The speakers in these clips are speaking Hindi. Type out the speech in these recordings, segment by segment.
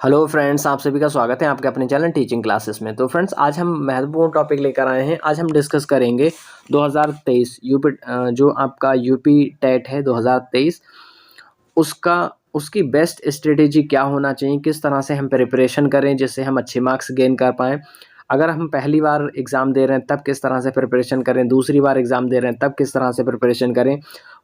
हेलो फ्रेंड्स, आप सभी का स्वागत है आपके अपने चैनल टीचिंग क्लासेस में। तो फ्रेंड्स, आज हम महत्वपूर्ण टॉपिक लेकर आए हैं। आज हम डिस्कस करेंगे 2023 यूपी जो आपका यूपी टेट है 2023, उसका उसकी बेस्ट स्ट्रेटेजी क्या होना चाहिए, किस तरह से हम प्रिपरेशन करें जिससे हम अच्छे मार्क्स गेन कर पाएँ। अगर हम पहली बार एग्ज़ाम दे रहे हैं तब किस तरह से प्रिपरेशन करें, दूसरी बार एग्ज़ाम दे रहे हैं तब किस तरह से प्रिपरेशन करें,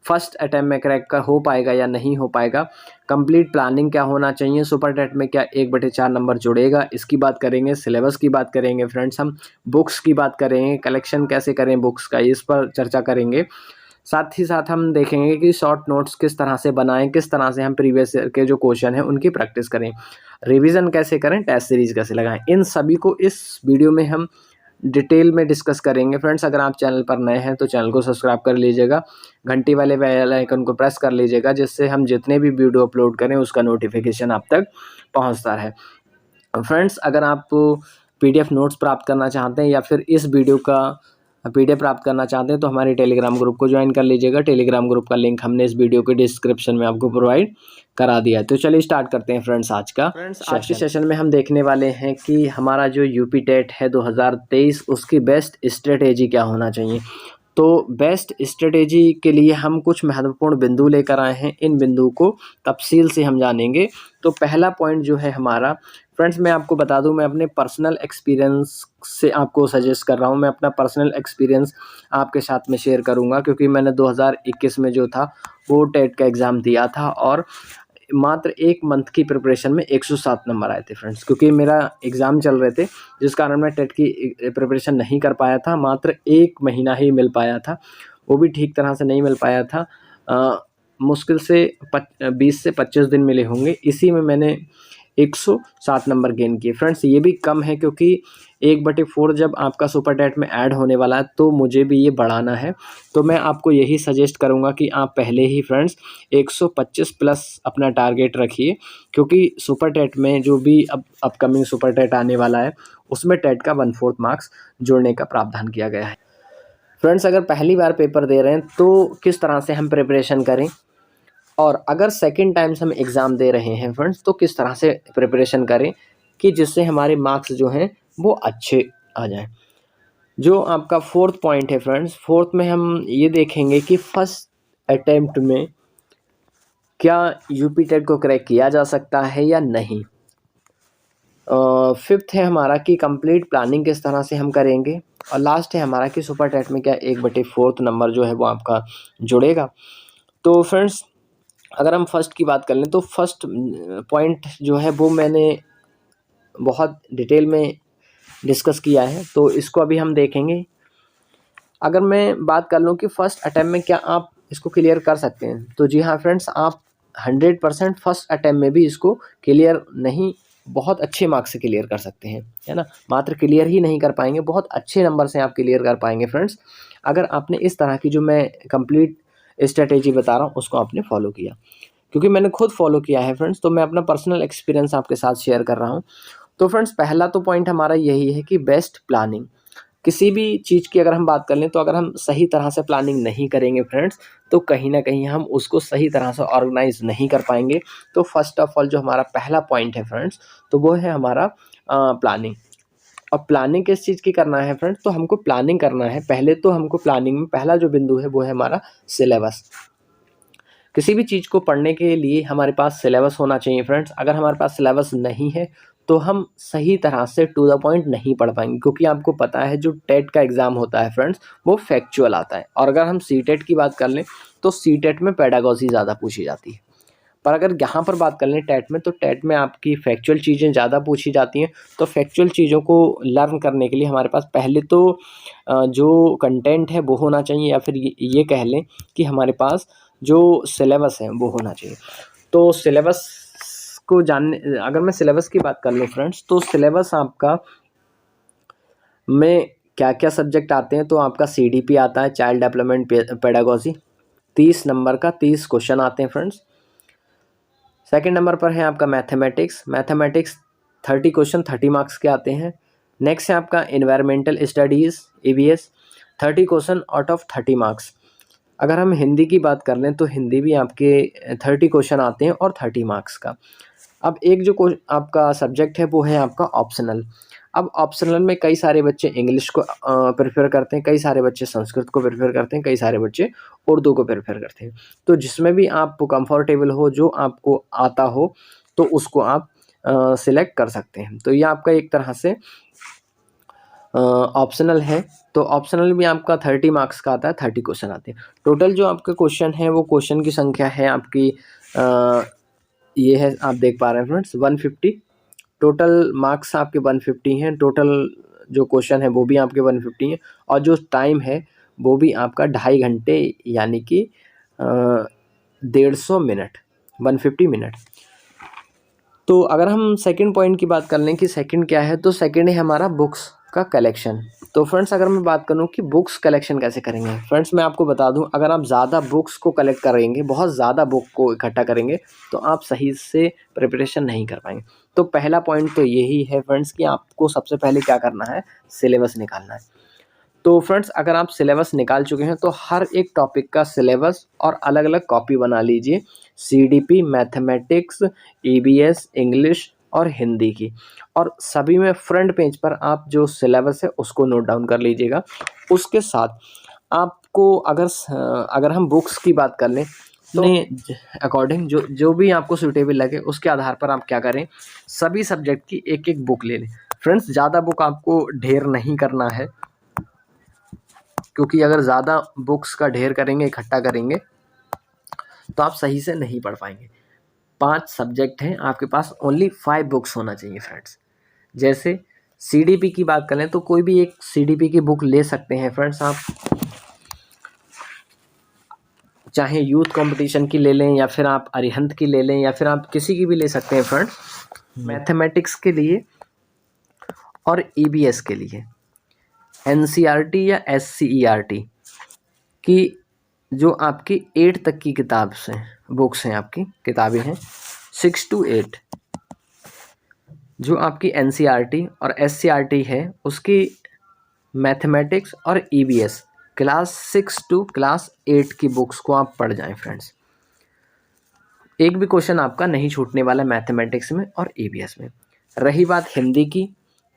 फर्स्ट अटैम्प्ट में क्रैक का हो पाएगा या नहीं हो पाएगा, कंप्लीट प्लानिंग क्या होना चाहिए, सुपर टेट में क्या 1/4 नंबर जुड़ेगा, इसकी बात करेंगे। सिलेबस की बात करेंगे फ्रेंड्स, हम बुक्स की बात करेंगे, कलेक्शन कैसे करें बुक्स का, इस पर चर्चा करेंगे। साथ ही साथ हम देखेंगे कि शॉर्ट नोट्स किस तरह से बनाएं, किस तरह से हम प्रीवियस ईयर के जो क्वेश्चन हैं उनकी प्रैक्टिस करें, रिवीजन कैसे करें, टेस्ट सीरीज कैसे लगाएं। इन सभी को इस वीडियो में हम डिटेल में डिस्कस करेंगे। फ्रेंड्स, अगर आप चैनल पर नए हैं तो चैनल को सब्सक्राइब कर लीजिएगा, घंटी वाले बेल आइकन को प्रेस कर लीजिएगा, जिससे हम जितने भी वीडियो अपलोड करें उसका नोटिफिकेशन आप तक पहुंचता रहे। फ्रेंड्स, अगर आप पीडीएफ नोट्स प्राप्त करना चाहते हैं या फिर इस वीडियो का पीडीएफ प्राप्त करना चाहते हैं तो हमारे टेलीग्राम ग्रुप को ज्वाइन कर लीजिएगा। टेलीग्राम ग्रुप का लिंक हमने इस वीडियो के डिस्क्रिप्शन में आपको प्रोवाइड करा दिया है। तो चलिए स्टार्ट करते हैं फ्रेंड्स आज के सेशन में हम देखने वाले हैं कि हमारा जो यूपी टेट है 2023 उसकी बेस्ट स्ट्रेटेजी क्या होना चाहिए। तो बेस्ट स्ट्रेटेजी के लिए हम कुछ महत्वपूर्ण बिंदु लेकर आए हैं। इन बिंदु को तफसील से हम जानेंगे। तो पहला पॉइंट जो है हमारा, फ्रेंड्स मैं आपको बता दूं, मैं अपने पर्सनल एक्सपीरियंस से आपको सजेस्ट कर रहा हूं। मैं अपना पर्सनल एक्सपीरियंस आपके साथ में शेयर करूंगा, क्योंकि मैंने 2021 में जो था वो टेट का एग्ज़ाम दिया था और मात्र 1 मंथ की प्रिपरेशन में 107 नंबर आए थे फ्रेंड्स। क्योंकि मेरा एग्ज़ाम चल रहे थे जिस कारण मैं टेट की प्रिपरेशन नहीं कर पाया था। मात्र 1 महीना ही मिल पाया था, वो भी ठीक तरह से नहीं मिल पाया था। मुश्किल से 20 से 25 दिन मिले होंगे। इसी में मैंने 107 नंबर गेन किए। फ्रेंड्स, ये भी कम है क्योंकि 1/4 जब आपका सुपर टेट में ऐड होने वाला है तो मुझे भी ये बढ़ाना है। तो मैं आपको यही सजेस्ट करूँगा कि आप पहले ही फ्रेंड्स 125 प्लस अपना टारगेट रखिए, क्योंकि सुपर टेट में जो भी अब अपकमिंग सुपर टेट आने वाला है उसमें टेट का 1/4 मार्क्स जोड़ने का प्रावधान किया गया है। फ्रेंड्स, अगर पहली बार पेपर दे रहे हैं तो किस तरह से हम प्रिपरेशन करें, और अगर सेकंड टाइम्स हम एग्ज़ाम दे रहे हैं फ्रेंड्स तो किस तरह से प्रिपरेशन करें कि जिससे हमारे मार्क्स जो हैं वो अच्छे आ जाएं। जो आपका फोर्थ पॉइंट है फ्रेंड्स, फोर्थ में हम ये देखेंगे कि फर्स्ट अटेम्प्ट में क्या यूपी टेट को क्रैक किया जा सकता है या नहीं। फिफ्थ है हमारा कि कंप्लीट प्लानिंग किस तरह से हम करेंगे, और लास्ट है हमारा कि सुपर टेट में क्या 1/4 नंबर जो है वो आपका जुड़ेगा। तो फ्रेंड्स, अगर हम फर्स्ट की बात कर लें तो फर्स्ट पॉइंट जो है वो मैंने बहुत डिटेल में डिस्कस किया है, तो इसको अभी हम देखेंगे। अगर मैं बात कर लूँ कि फर्स्ट अटैम्प्ट में क्या आप इसको क्लियर कर सकते हैं, तो जी हाँ फ्रेंड्स, आप 100% फर्स्ट अटैम्प्ट में भी इसको क्लियर नहीं, बहुत अच्छे मार्क्स से क्लियर कर सकते हैं, है ना। मात्र क्लियर ही नहीं कर पाएंगे, बहुत अच्छे नंबर से आप क्लियर कर पाएंगे फ्रेंड्स, अगर आपने इस तरह की जो मैं कंप्लीट स्ट्रेटेजी बता रहा हूँ उसको आपने फॉलो किया। क्योंकि मैंने खुद फॉलो किया है फ्रेंड्स, तो मैं अपना पर्सनल एक्सपीरियंस आपके साथ शेयर कर रहा हूँ। तो फ्रेंड्स, पहला तो पॉइंट हमारा यही है कि बेस्ट प्लानिंग। किसी भी चीज़ की अगर हम बात कर लें तो अगर हम सही तरह से प्लानिंग नहीं करेंगे फ्रेंड्स तो कहीं ना कहीं हम उसको सही तरह से ऑर्गेनाइज नहीं कर पाएंगे। तो फर्स्ट ऑफ ऑल जो हमारा पहला पॉइंट है फ्रेंड्स, तो वो है हमारा प्लानिंग। अब प्लानिंग किस चीज़ की करना है फ्रेंड्स, तो हमको प्लानिंग करना है। पहले तो हमको प्लानिंग में पहला जो बिंदु है वो है हमारा सिलेबस। किसी भी चीज़ को पढ़ने के लिए हमारे पास सिलेबस होना चाहिए फ्रेंड्स। अगर हमारे पास सिलेबस नहीं है तो हम सही तरह से टू द पॉइंट नहीं पढ़ पाएंगे, क्योंकि आपको पता है जो टेट का एग्ज़ाम होता है फ्रेंड्स वो फैक्चुअल आता है। और अगर हम सी टेट की बात कर लें तो सी टेट में पेडागॉजी ज़्यादा पूछी जाती है। पर अगर यहाँ पर बात कर लें टेट में, तो टेट में आपकी फैक्चुअल चीज़ें ज़्यादा पूछी जाती हैं। तो फैक्चुअल चीज़ों को लर्न करने के लिए हमारे पास पहले तो जो कंटेंट है वो होना चाहिए, या फिर ये कह लें कि हमारे पास जो सिलेबस है वो होना चाहिए। तो सिलेबस को जानने, अगर मैं सिलेबस की बात कर लूँ फ्रेंड्स, तो सिलेबस आपका में क्या क्या सब्जेक्ट आते हैं, तो आपका CDP आता है, चाइल्ड डेवलपमेंट पेडागॉजी, 30 नंबर का 30 क्वेश्चन आते हैं फ्रेंड्स। सेकंड नंबर पर है आपका मैथमेटिक्स। 30 क्वेश्चन 30 मार्क्स के आते हैं। नेक्स्ट है आपका environmental studies EVS, 30 question out of 30 marks. अगर हम हिंदी की बात कर लें तो हिंदी भी आपके 30 क्वेश्चन आते हैं और 30 मार्क्स का। अब एक जो आपका सब्जेक्ट है वो है आपका ऑप्शनल। अब ऑप्शनल में कई सारे बच्चे इंग्लिश को प्रेफर करते हैं, कई सारे बच्चे संस्कृत को प्रेफर करते हैं, कई सारे बच्चे उर्दू को प्रेफर करते हैं। तो जिसमें भी आप कंफर्टेबल हो, जो आपको आता हो, तो उसको आप सिलेक्ट कर सकते हैं। तो ये आपका एक तरह से ऑप्शनल है। तो ऑप्शनल भी आपका 30 मार्क्स का आता है, 30 क्वेश्चन आते हैं। टोटल जो आपके क्वेश्चन है वो क्वेश्चन की संख्या है आपकी ये है, आप देख पा रहे हैं फ्रेंड्स 150। टोटल मार्क्स आपके 150 हैं। टोटल जो क्वेश्चन है वो भी आपके 150 हैं। और जो टाइम है वो भी आपका 2.5 घंटे, यानी कि 150 मिनट, 150 मिनट। तो अगर हम सेकंड पॉइंट की बात कर लें कि सेकंड क्या है, तो सेकंड है हमारा बुक्स का कलेक्शन। तो फ्रेंड्स अगर मैं बात करूं कि बुक्स कलेक्शन कैसे करेंगे, फ्रेंड्स मैं आपको बता दूं, अगर आप ज़्यादा बुक्स को कलेक्ट करेंगे, बहुत ज़्यादा बुक को इकट्ठा करेंगे, तो आप सही से प्रिपरेशन नहीं कर पाएंगे। तो पहला पॉइंट तो यही है फ्रेंड्स कि आपको सबसे पहले क्या करना है, सिलेबस निकालना है। तो फ्रेंड्स अगर आप सिलेबस निकाल चुके हैं तो हर एक टॉपिक का सिलेबस और अलग अलग कॉपी बना लीजिए, सीडीपी, मैथमेटिक्स, ईबीएस, इंग्लिश और हिंदी की। और सभी में फ्रंट पेज पर आप जो सिलेबस है उसको नोट डाउन कर लीजिएगा। उसके साथ आपको अगर हम बुक्स की बात कर लें तो अकॉर्डिंग जो जो भी आपको सूटेबल लगे उसके आधार पर आप क्या करें, सभी सब्जेक्ट की एक एक बुक ले लें। फ्रेंड्स ज़्यादा बुक आपको ढेर नहीं करना है, क्योंकि अगर ज़्यादा बुक्स का ढेर करेंगे, इकट्ठा करेंगे, तो आप सही से नहीं पढ़ पाएंगे। 5 सब्जेक्ट हैं आपके पास, ओनली 5 बुक्स होना चाहिए फ्रेंड्स। जैसे सीडीपी की बात करें तो कोई भी एक सीडीपी की बुक ले सकते हैं फ्रेंड्स आप, चाहे यूथ कंपटीशन की ले लें, या फिर आप अरिहंत की ले लें, या फिर आप किसी की भी ले सकते हैं फ्रेंड्स। मैथमेटिक्स के लिए और ईबीएस के लिए एनसीईआरटी या एससीईआरटी की जो आपकी 8 तक की किताब से बुक्स हैं, आपकी किताबें हैं 6 to 8। जो आपकी एनसीईआरटी और एससीईआरटी है उसकी मैथमेटिक्स और ईबीएस क्लास 6 to क्लास 8 की बुक्स को आप पढ़ जाएं फ्रेंड्स। एक भी क्वेश्चन आपका नहीं छूटने वाला मैथमेटिक्स में और ईबीएस में। रही बात हिंदी की,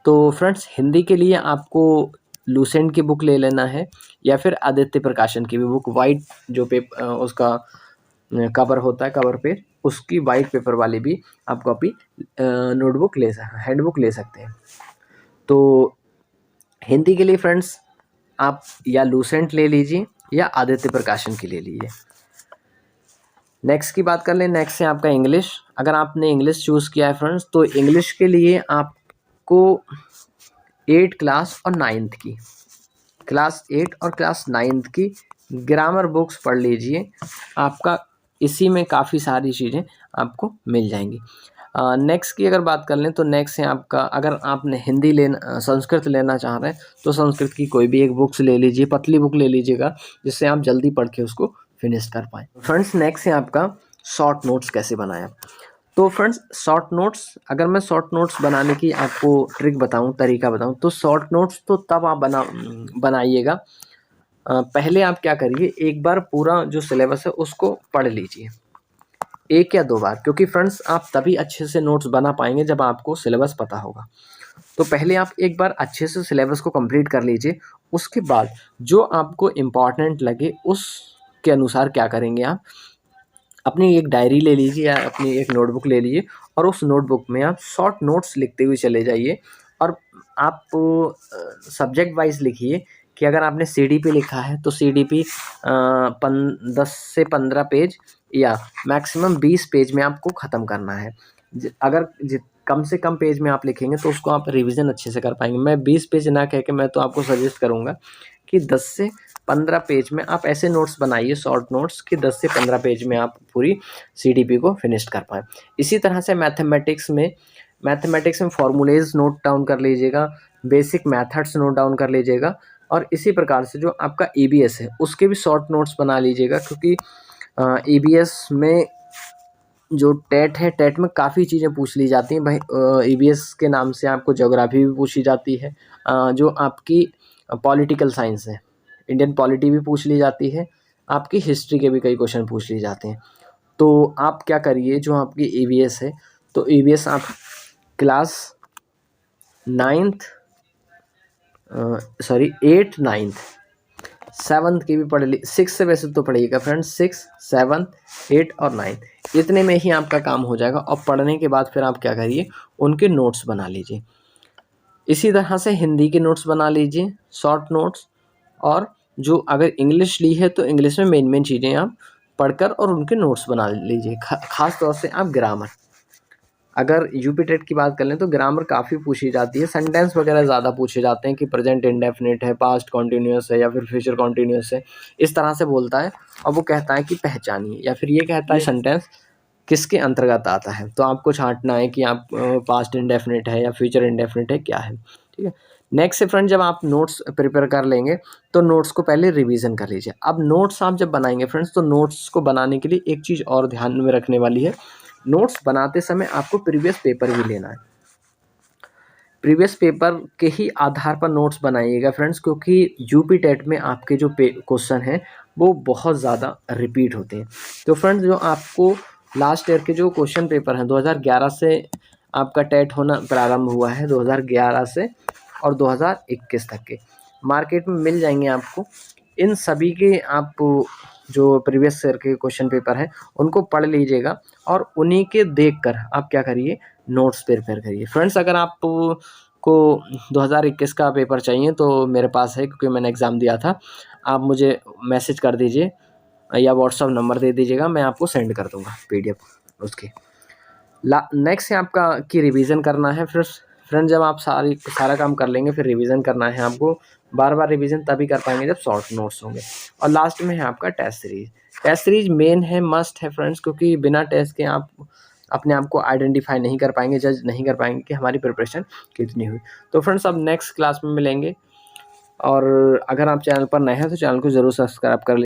तो फ्रेंड्स हिंदी के लिए आपको लूसेंट की बुक ले लेना है, या फिर आदित्य प्रकाशन की भी बुक, वाइट जो उसका कवर होता है, कवर पे उसकी वाइट पेपर वाली भी आप कॉपी नोटबुक हैंडबुक ले सकते हैं। तो हिंदी के लिए फ्रेंड्स आप या लूसेंट ले लीजिए या आदित्य प्रकाशन की ले लीजिए। नेक्स्ट की बात कर लें, नेक्स्ट है आपका इंग्लिश। अगर आपने इंग्लिश चूज़ किया है फ्रेंड्स, तो इंग्लिश के लिए आपको 8 क्लास और 9th की, क्लास 8 और क्लास 9th की ग्रामर बुक्स पढ़ लीजिए। आपका इसी में काफ़ी सारी चीज़ें आपको मिल जाएंगी। नेक्स्ट की अगर बात कर लें तो नेक्स्ट है आपका, अगर आपने हिंदी संस्कृत लेना चाह रहे हैं तो संस्कृत की कोई भी एक बुक्स ले लीजिए, पतली बुक ले लीजिएगा, जिससे आप जल्दी पढ़ के उसको फिनिश कर पाएँ। फ्रेंड्स नेक्स्ट है आपका शॉर्ट नोट्स कैसे बनाया। तो फ्रेंड्स शॉर्ट नोट्स, अगर मैं शॉर्ट नोट्स बनाने की आपको ट्रिक बताऊं, तरीका बताऊं, तो शॉर्ट नोट्स तो तब आप बनाइएगा, पहले आप क्या करिए, एक बार पूरा जो सिलेबस है उसको पढ़ लीजिए, 1 या 2 बार, क्योंकि फ्रेंड्स आप तभी अच्छे से नोट्स बना पाएंगे जब आपको सिलेबस पता होगा। तो पहले आप एक बार अच्छे से सिलेबस को कंप्लीट कर लीजिए। उसके बाद जो आपको इम्पॉर्टेंट लगे उसके अनुसार क्या करेंगे, आप अपनी एक डायरी ले लीजिए या अपनी एक नोटबुक ले लीजिए, और उस नोटबुक में आप शॉर्ट नोट्स लिखते हुए चले जाइए। और आप सब्जेक्ट वाइज लिखिए कि अगर आपने सीडीपी लिखा है तो सीडीपी 10 से 15 पेज या मैक्सिमम 20 पेज में आपको ख़त्म करना है। अगर कम से कम पेज में आप लिखेंगे तो उसको आप रिवीजन अच्छे से कर पाएंगे। मैं 20 पेज ना कह के मैं तो आपको सजेस्ट करूँगा कि 10 से 15 पेज में आप ऐसे नोट्स बनाइए, शॉर्ट नोट्स, कि 10 से 15 पेज में आप पूरी सीडीपी को फिनिश कर पाएँ। इसी तरह से मैथमेटिक्स में फॉर्मूलेज नोट डाउन कर लीजिएगा, बेसिक मेथड्स नोट डाउन कर लीजिएगा, और इसी प्रकार से जो आपका ईबीएस है उसके भी शॉर्ट नोट्स बना लीजिएगा, क्योंकि ईबीएस में जो टेट है, टेट में काफ़ी चीज़ें पूछ ली जाती हैं भाई। ईबीएस के नाम से आपको ज्योग्राफी भी पूछी जाती है, जो आपकी पॉलिटिकल साइंस है, इंडियन पॉलिटी भी पूछ ली जाती है, आपकी हिस्ट्री के भी कई क्वेश्चन पूछ लिए जाते हैं। तो आप क्या करिए, जो आपकी ईबीएस है तो ईवीएस आप class 9th 8th 9th 7th की भी पढ़ ली, 6 से वैसे तो पढ़िएगा फ्रेंड्स, 6 7 8 और 9 इतने में ही आपका काम हो जाएगा। और पढ़ने के बाद फिर आप क्या करिए, उनके नोट्स बना लीजिए। इसी तरह से हिंदी के नोट्स बना लीजिए, शॉर्ट नोट्स। और जो अगर इंग्लिश ली है तो इंग्लिश में मेन चीज़ें आप पढ़कर और उनके नोट्स बना लीजिए। खास तौर से आप ग्रामर, अगर यूपी टेट की बात कर लें तो ग्रामर काफ़ी पूछी जाती है, सेंटेंस वगैरह ज़्यादा पूछे जाते हैं कि प्रेजेंट इंडेफिनिट है, पास्ट कॉन्टिन्यूस है या फिर फ्यूचर कॉन्टिन्यूस है, इस तरह से बोलता है। और वो कहता है कि पहचानिए, या फिर ये कहता है सेंटेंस किसके अंतर्गत आता है। तो आपको छांटना है कि आप पास्ट इंडेफिनिट है या फ्यूचर इंडेफिनिट है, क्या है। ठीक है। नेक्स्ट फ्रेंड, जब आप नोट्स प्रिपेयर कर लेंगे तो नोट्स को पहले रिवीजन कर लीजिए। अब नोट्स आप जब बनाएंगे फ्रेंड्स, तो नोट्स को बनाने के लिए एक चीज़ और ध्यान में रखने वाली है, नोट्स बनाते समय आपको प्रीवियस पेपर भी लेना है। प्रीवियस पेपर के ही आधार पर नोट्स बनाइएगा फ्रेंड्स, क्योंकि यूपी टेट में आपके जो क्वेश्चन हैं वो बहुत ज़्यादा रिपीट होते हैं। तो फ्रेंड्स, जो आपको लास्ट ईयर के जो क्वेश्चन पेपर हैं 2011 से आपका टेट होना प्रारंभ हुआ है, 2011 से और 2021 तक के मार्केट में मिल जाएंगे आपको। इन सभी के आप जो प्रीवियस ईयर के क्वेश्चन पेपर हैं उनको पढ़ लीजिएगा और उन्हीं के देखकर आप क्या करिए, नोट्स प्रिपेयर करिए। फ्रेंड्स, अगर आप को 2021 का पेपर चाहिए तो मेरे पास है, क्योंकि मैंने एग्ज़ाम दिया था। आप मुझे मैसेज कर दीजिए या व्हाट्सअप नंबर दे दीजिएगा, मैं आपको सेंड कर दूँगा PDF उसके। नेक्स्ट है आपका कि रिवीजन करना है। फिर फ्रेंड, जब आप सारा काम कर लेंगे फिर रिवीजन करना है आपको। बार बार रिवीजन तभी कर पाएंगे जब शॉर्ट नोट्स होंगे। और लास्ट में है आपका test series. Test series main है, मस्ट है फ्रेंड्स, क्योंकि बिना टेस्ट के आप अपने आप को आइडेंटिफाई नहीं कर पाएंगे, जज नहीं कर पाएंगे कि हमारी प्रिपरेशन कितनी हुई। तो फ्रेंड्स, अब नेक्स्ट क्लास में मिलेंगे। और अगर आप चैनल पर नए हैं तो चैनल को ज़रूर सब्सक्राइब कर लीजिए।